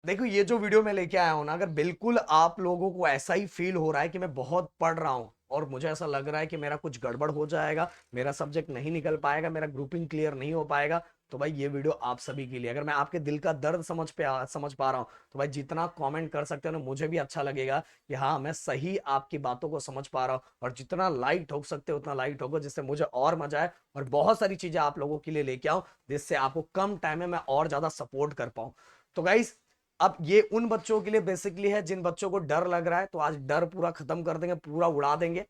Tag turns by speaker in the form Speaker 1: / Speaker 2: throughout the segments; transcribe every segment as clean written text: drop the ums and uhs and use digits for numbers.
Speaker 1: देखो ये जो वीडियो मैं लेके आया हूं ना, अगर बिल्कुल आप लोगों को ऐसा ही फील हो रहा है कि मैं बहुत पढ़ रहा हूं और मुझे ऐसा लग रहा है कि मेरा कुछ गड़बड़ हो जाएगा, मेरा सब्जेक्ट नहीं निकल पाएगा, मेरा ग्रुपिंग क्लियर नहीं हो पाएगा, तो भाई ये वीडियो आप सभी के लिए। अगर मैं आपके दिल का दर्द समझ पा रहा हूं, तो भाई जितना कमेंट कर सकते हो ना, मुझे भी अच्छा लगेगा कि हाँ मैं सही आपकी बातों को समझ पा रहा हूँ। और जितना लाइक ठोक सकते हो उतना लाइक ठोको, जिससे मुझे और मजा आए और बहुत सारी चीजें आप लोगों के लिए लेके आऊं, जिससे आपको कम टाइम में मैं और ज्यादा सपोर्ट कर पाऊं। तो गाइस, अब ये उन बच्चों के लिए बेसिकली है जिन बच्चों को डर लग रहा है, तो आज डर पूरा खत्म कर देंगे, पूरा उड़ा देंगे।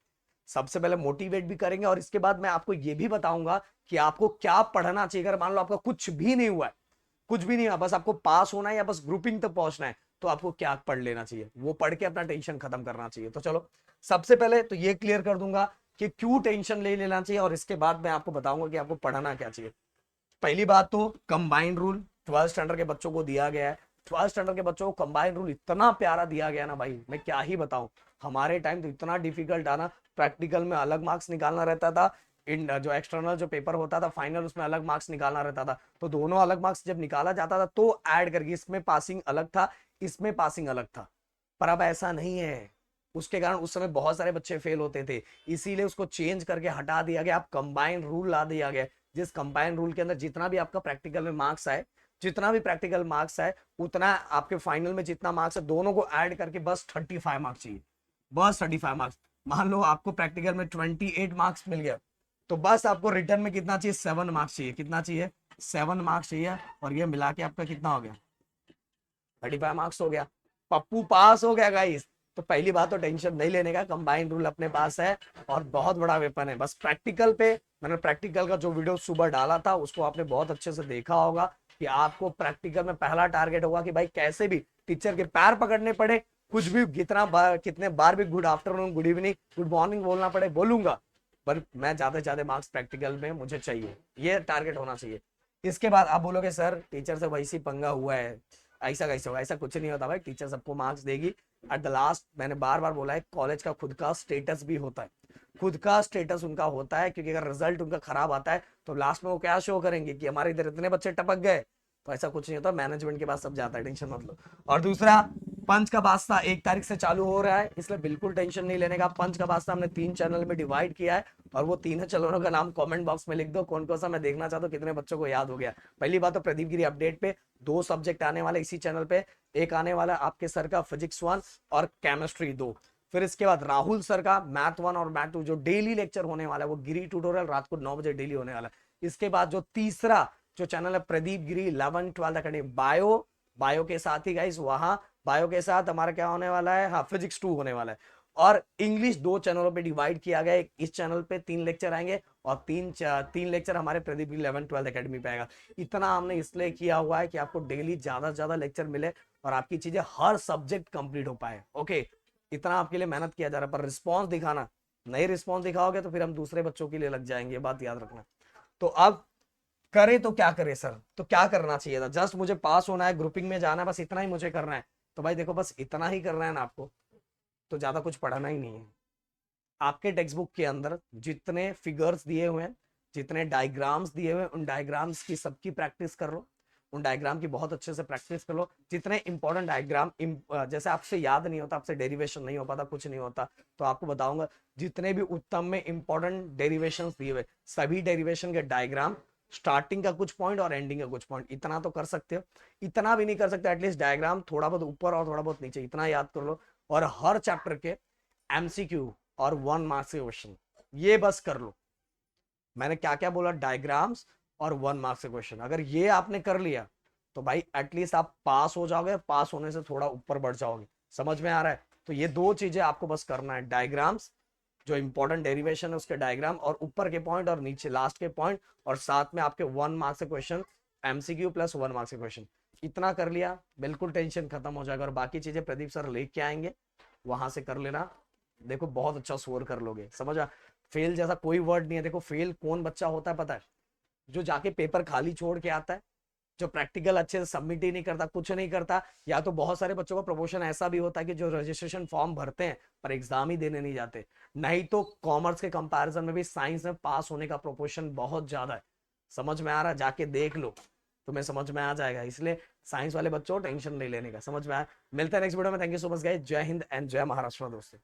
Speaker 1: सबसे पहले मोटिवेट भी करेंगे और इसके बाद मैं आपको ये भी बताऊंगा कि आपको क्या पढ़ना चाहिए। अगर मान लो आपका कुछ भी नहीं हुआ है, कुछ भी नहीं हुआ, बस आपको पास होना है या बस ग्रुपिंग तक पहुंचना है, तो आपको क्या पढ़ लेना चाहिए, वो पढ़ के अपना टेंशन खत्म करना चाहिए। तो चलो, सबसे पहले तो ये क्लियर कर दूंगा कि क्यों टेंशन ले लेना चाहिए, और इसके बाद मैं आपको बताऊंगा कि आपको पढ़ना क्या चाहिए। पहली बात तो कंबाइंड रूल 12th स्टैंडर्ड के बच्चों को दिया गया है। 12th स्टैंडर्ड के बच्चों को कंबाइंड रूल इतना प्यारा दिया गया ना भाई, मैं क्या ही बताऊं। हमारे टाइम तो इतना डिफिकल्ट आना, प्रैक्टिकल में अलग मार्क्स निकालना रहता था, इन जो एक्सटर्नल जो पेपर होता था फाइनल, उसमें अलग मार्क्स निकालना रहता था। तो दोनों अलग मार्क्स जब निकाला जाता था तो ऐड करके इसमें पासिंग अलग था, इसमें पासिंग अलग था। पर अब ऐसा नहीं है, उसके कारण उस समय बहुत सारे बच्चे फेल होते थे, इसीलिए उसको चेंज करके हटा दिया गया, अब कंबाइंड रूल ला दिया गया। जिस कंबाइन रूल के अंदर जितना भी आपका प्रैक्टिकल में मार्क्स आए, जितना भी प्रैक्टिकल मार्क्स आए, उतना आपके फाइनल में जितना मार्क्स है, दोनों को ऐड करके बस 35 मार्क्स चाहिए। बस 35 मार्क्स। मान लो आपको प्रैक्टिकल में 28 मार्क्स मिल गया, तो बस आपको रिटर्न में कितना चाहिए, 7 मार्क्स चाहिए। कितना चाहिए, 7 मार्क्स चाहिए। और ये मिला के आपका कितना हो गया, 35 मार्क्स हो गया। पप्पू पास हो गया गाइस। तो पहली बात तो टेंशन नहीं लेने का, कंबाइंड रूल अपने पास है और बहुत बड़ा वेपन है। बस प्रैक्टिकल पे, मैंने प्रैक्टिकल का जो वीडियो सुबह डाला था उसको आपने बहुत अच्छे से देखा होगा कि आपको प्रैक्टिकल में पहला टारगेट होगा कि भाई कैसे भी टीचर के पैर पकड़ने पड़े, कुछ भी कितने बार भी good afternoon, good evening, good morning बोलना पड़े, बोलूंगा, पर मैं ज्यादा से ज्यादा मार्क्स प्रैक्टिकल में मुझे चाहिए। ये टारगेट होना चाहिए। इसके बाद आप बोलोगे सर टीचर से वैसी पंगा हुआ है, ऐसा कैसे होगा। ऐसा कुछ नहीं होता भाई, टीचर सबको मार्क्स देगी एट द लास्ट। मैंने बार बार बोला है, कॉलेज का खुद का स्टेटस भी होता है, खुद का स्टेटस उनका होता है, क्योंकि अगर रिजल्ट उनका खराब आता है तो लास्ट में वो क्या शो करेंगे कि हमारे इधर इतने बच्चे टपक गए। तो ऐसा कुछ नहीं होता, मैनेजमेंट के पास सब जाता है, टेंशन मत लो। और दूसरा, पंच का वास्ता 1 तारीख से चालू हो रहा है, इसलिए बिल्कुल टेंशन नहीं लेने का। पंच का वास्ता हमने 3 चैनल में डिवाइड किया है, और वो 3 चैनलों का नाम कमेंट बॉक्स में लिख दो, कौन कौन सा मैं देखना चाहता हूँ, कितने बच्चों को याद हो गया। पहली बात तो प्रदीप गिरी अपडेट पे 2 सब्जेक्ट आने वाले इसी चैनल पे। एक आने वाला आपके सर का फिजिक्स 1 और केमिस्ट्री 2। फिर इसके बाद राहुल सर का मैथ 1 और मैथ 2 जो डेली लेक्चर होने वाला है, वो गिरी ट्यूटोरियल रात को 9 बजे डेली होने वाला है। इसके बाद जो तीसरा जो चैनल है प्रदीप गिरी 11th 12th academy bio, bio के साथ ही गाइस वहां बायो के साथ हमारा क्या होने वाला है, हाँ फिजिक्स 2 होने वाला है। और इंग्लिश 2 चैनलों पे डिवाइड किया गया है, इस चैनल पे 3 लेक्चर आएंगे और तीन लेक्चर हमारे प्रदीप 11th 12th अकेडमी पे आएगा। इतना हमने इसलिए किया हुआ है कि आपको डेली ज्यादा से ज्यादा लेक्चर मिले और आपकी चीजें हर सब्जेक्ट कंप्लीट हो पाए। ओके, इतना आपके लिए मेहनत किया जा रहा है, पर रिस्पॉन्स दिखाना, नहीं रिस्पॉन्स दिखाओगे तो फिर हम दूसरे बच्चों के लिए लग जाएंगे, ये बात याद रखना। तो अब करे तो क्या करे सर, तो क्या करना चाहिए था, जस्ट मुझे पास होना है, ग्रुपिंग में जाना है, बस इतना ही मुझे करना है। तो भाई देखो, बस इतना ही करना है ना आपको, तो ज्यादा कुछ पढ़ना ही नहीं है। आपके टेक्स्ट बुक के अंदर जितने फिगर्स दिए हुए हैं, जितने डायग्राम्स दिए हुए हैं, उन डायग्राम्स की सबकी प्रैक्टिस कर लो, उन डायग्राम की बहुत अच्छे से प्रैक्टिस कर लो। जितने इंपॉर्टेंट डायग्राम, जैसे आपसे याद नहीं होता, आपसे डेरिवेशन नहीं हो पाता, कुछ नहीं होता, तो आपको बताऊंगा, जितने भी उत्तम में इंपॉर्टेंट डेरिवेशन दिए हुए, सभी डेरिवेशन के डायग्राम, स्टार्टिंग का कुछ पॉइंट और एंडिंग का कुछ पॉइंट, इतना तो कर सकते हो। इतना भी नहीं कर सकते, एटलीस्ट डायग्राम थोड़ा बहुत ऊपर और थोड़ा बहुत नीचे, इतना याद कर लो। और हर चैप्टर के एमसीक्यू और 1 मार्क्स के क्वेश्चन, ये बस कर लो। मैंने क्या क्या बोला, डायग्राम्स और 1 मार्क्स के क्वेश्चन, अगर ये आपने कर लिया तो भाई एटलीस्ट आप पास हो जाओगे, पास होने से थोड़ा ऊपर बढ़ जाओगे। समझ में आ रहा है। तो ये 2 चीजें आपको बस करना है, डायग्राम्स, जो इंपॉर्टेंट डेरिवेशन है उसके डायग्राम, और ऊपर के पॉइंट और नीचे लास्ट के पॉइंट, और साथ में आपके 1 मार्क्स के क्वेश्चन, एमसीक्यू प्लस 1 मार्क्स के क्वेश्चन। इतना कर लिया, बिल्कुल टेंशन खत्म हो जाएगा। और बाकी चीजें प्रदीप सर लेके आएंगे, वहां से कर लेना। देखो बहुत अच्छा स्कोर कर लोगे, समझा। फेल जैसा कोई वर्ड नहीं है। देखो फेल कौन बच्चा होता है पता है, जो जाके पेपर खाली छोड़ के आता है, जो प्रैक्टिकल अच्छे से सबमिट ही नहीं करता, कुछ नहीं करता। या तो बहुत सारे बच्चों का प्रमोशन ऐसा भी होता है कि जो रजिस्ट्रेशन फॉर्म भरते हैं पर एग्जाम ही देने नहीं जाते। नहीं तो कॉमर्स के कंपैरिजन में भी साइंस में पास होने का प्रोपोर्शन बहुत ज्यादा है। समझ में आ रहा है, जाके देख लो, तुम्हें समझ में आ जाएगा। इसलिए साइंस वाले बच्चों टेंशन नहीं लेने का, समझ में आया। मिलते हैं नेक्स्ट वीडियो में, thank you so much guys, जय हिंद एंड जय महाराष्ट्र दोस्तों।